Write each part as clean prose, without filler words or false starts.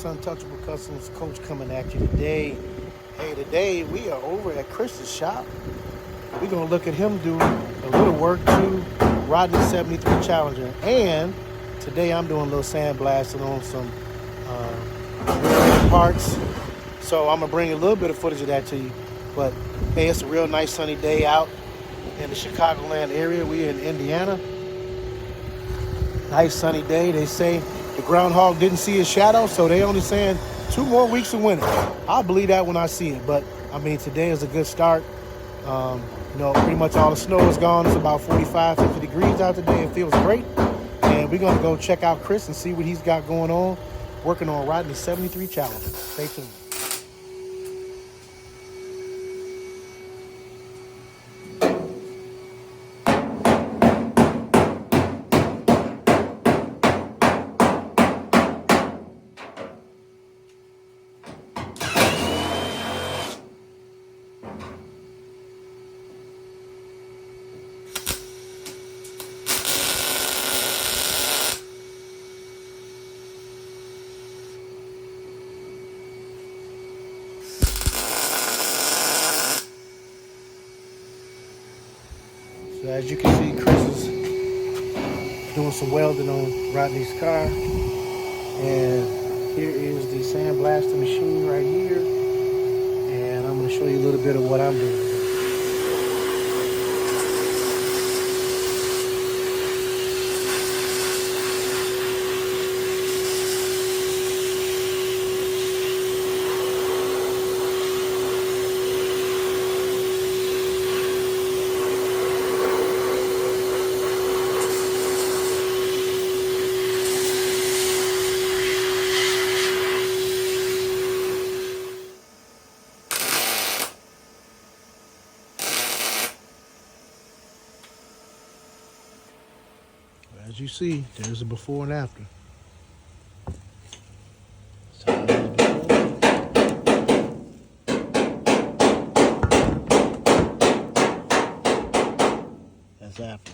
Chris Untouchable Customs, Coach, coming at you today. Hey, today we are over at Chris's shop. We're going to look at him do a little work to Rodney 73 Challenger. And today I'm doing a little sandblasting on some parts. So I'm going to bring a little bit of footage of that to you. But hey, it's a real nice sunny day out in the Chicagoland area. We're in Indiana. Nice sunny day. They say the groundhog didn't see his shadow, so they only saying 2 more weeks of winter. I'll believe that when I see it. But I mean, today is a good start. Pretty much all the snow is gone. It's about 45, 50 degrees out today. It feels great. And we're going to go check out Chris and see what he's got going on, working on Rodney 73 Challenger. Stay tuned. So as you can see, Chris is doing some welding on Rodney's car. And here is the sandblasting machine right here. And I'm going to show you a little bit of what I'm doing. As you see, there's a before and after. So there's before. That's after.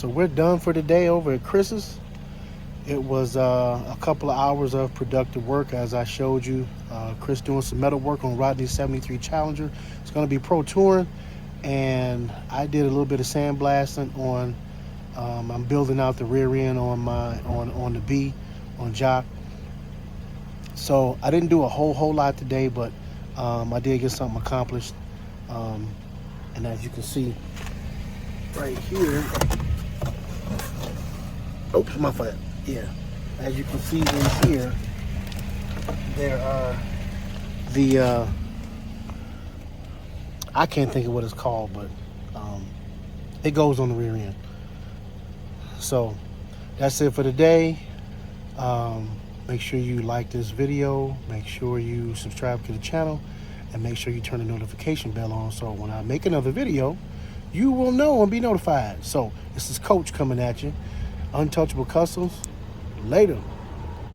So we're done for today over at Chris's. It was a couple of hours of productive work, as I showed you. Chris doing some metal work on Rodney 73 Challenger. It's going to be Pro Touring, and I did a little bit of sandblasting on. I'm building out the rear end on my on the B on Jock. So I didn't do a whole lot today, but I did get something accomplished. And as you can see right here. Oops, my fault. Yeah. As you can see in here, there are the, I can't think of what it's called, but it goes on the rear end. So that's it for today. Make sure you like this video. Make sure you subscribe to the channel. And make sure you turn the notification bell on so when I make another video, you will know and be notified. So this is Coach coming at you. Untouchable Customs. Later.